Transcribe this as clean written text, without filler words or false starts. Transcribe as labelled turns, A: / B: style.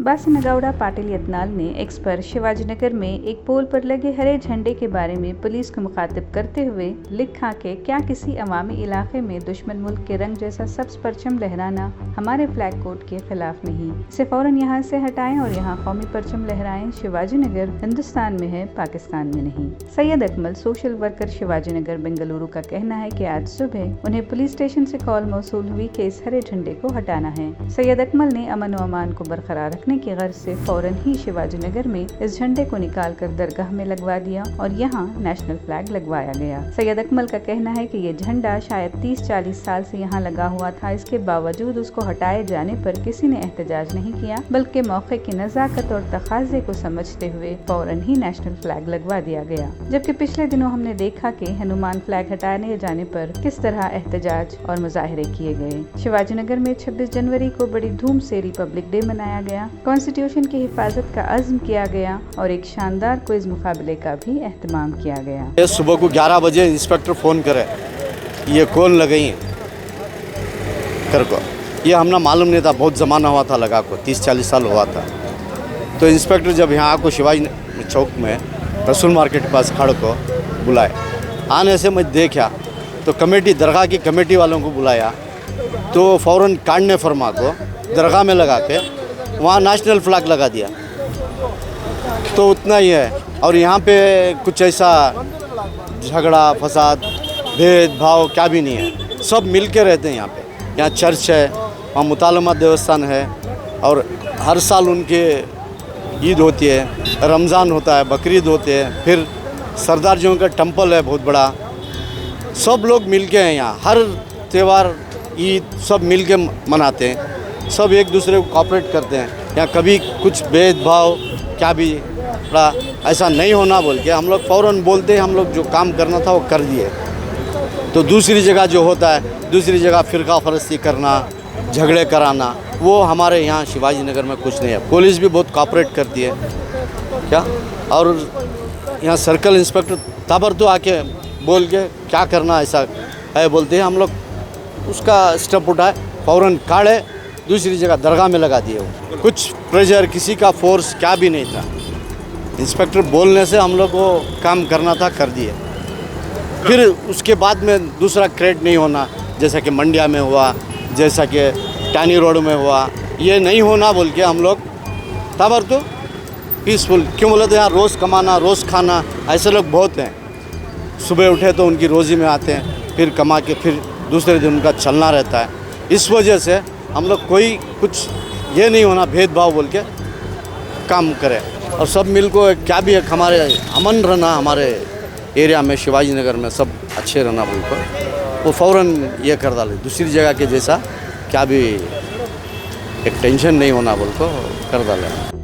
A: बासनगौड़ा पाटिल यत्नाल ने एक्स पर शिवाजीनगर में एक पोल पर लगे हरे झंडे के बारे में पुलिस को मुखातिब करते हुए लिखा कि क्या किसी अवामी इलाके में दुश्मन मुल्क के रंग जैसा सब्ज परचम लहराना हमारे फ्लैग कोड के खिलाफ नहीं, इसे फौरन यहाँ से हटाएं और यहाँ कौमी परचम लहराएं। शिवाजीनगर हिंदुस्तान में है, पाकिस्तान में नहीं। सैयद अकमल, सोशल वर्कर, शिवाजीनगर, बेंगलुरु का कहना है कि आज सुबह उन्हें पुलिस स्टेशन से कॉल मौसूल हुई कि इस हरे झंडे को हटाना है। सैयद अकमल ने अमन व अमान को बरकरार रखने की गर्ज से फौरन ही शिवाजीनगर में इस झंडे को निकालकर दरगाह में लगवा दिया और यहाँ नेशनल फ्लैग लगवाया गया। सैयद अकमल का कहना है कि ये झंडा शायद 30-40 साल से यहाँ लगा हुआ था, इसके बावजूद उसको हटाए जाने पर किसी ने एहतजाज नहीं किया, बल्कि मौके की नजाकत और तकाजे को समझते हुए फौरन ही नेशनल फ्लैग लगवा दिया गया। जबकि पिछले दिनों हमने देखा कि हनुमान फ्लैग हटाने जाने पर किस तरह एहतजाज और मुजाहरे किए गए। शिवाजीनगर में 26 जनवरी को बड़ी धूम से रिपब्लिक डे मनाया गया, कॉन्स्टिट्यूशन की हिफाजत का अज़्म किया गया और एक शानदार क्विज मुकाबले का भी एहतमाम किया गया।
B: सुबह को 11 बजे इंस्पेक्टर फ़ोन करे, ये कौन लगाई कर को, ये हमने मालूम नहीं था। बहुत ज़माना हुआ था लगा को, 30-40 साल हुआ था। तो इंस्पेक्टर जब यहाँ को शिवाजी चौक में रसूल मार्केट के पास खड़ को बुलाए, आने से मैं देखा तो कमेटी, दरगाह की कमेटी वालों को बुलाया तो फ़ौरन काटने फरमा को दरगाह में लगा के वहाँ नेशनल फ्लैग लगा दिया। तो उतना ही है। और यहाँ पे कुछ ऐसा झगड़ा फसाद भेदभाव क्या भी नहीं है, सब मिल के रहते हैं यहाँ पे। यहाँ चर्च है, वहाँ मुतालमा देवस्थान है और हर साल उनके ईद होती है, रमज़ान होता है, बकरीद होते हैं, फिर सरदार जी का टेम्पल है बहुत बड़ा। सब लोग मिल के हैं यहाँ, हर त्यौहार ईद सब मिल के मनाते हैं, सब एक दूसरे को कोऑपरेट करते हैं। यहाँ कभी कुछ भेदभाव क्या भी बड़ा ऐसा नहीं होना बोल के हम लोग फ़ौरन बोलते हैं। हम लोग जो काम करना था वो कर दिए। तो दूसरी जगह जो होता है, दूसरी जगह फ़िरका फरस्ती करना, झगड़े कराना, वो हमारे यहाँ शिवाजीनगर में कुछ नहीं है। पुलिस भी बहुत कोऑपरेट करती है क्या। और यहाँ सर्कल इंस्पेक्टर ताबर तो आके बोल के क्या करना ऐसा है बोलते हैं, हम लोग उसका स्टेप उठाए, फ़ौरन काढ़े, दूसरी जगह दरगाह में लगा दिए। कुछ प्रेशर, किसी का फोर्स क्या भी नहीं था। इंस्पेक्टर बोलने से हम लोग को काम करना था, कर दिए। फिर उसके बाद में दूसरा क्रिएट नहीं होना, जैसा कि मंडिया में हुआ, जैसा कि टानी रोड में हुआ, ये नहीं होना बोल के हम लोग ताबर तो पीसफुल। क्यों बोले तो यहाँ रोज़ कमाना, रोज़ खाना, ऐसे लोग बहुत हैं। सुबह उठे तो उनकी रोज़ी में आते हैं, फिर कमा के फिर दूसरे दिन उनका चलना रहता है। इस वजह से हम लोग कोई कुछ ये नहीं होना भेदभाव बोल के काम करें और सब मिल को क्या भी है, हमारे अमन रहना, हमारे एरिया में शिवाजीनगर में सब अच्छे रहना बोल कर वो फ़ौरन ये कर डाले। दूसरी जगह के जैसा क्या भी एक टेंशन नहीं होना बोल को कर डाले।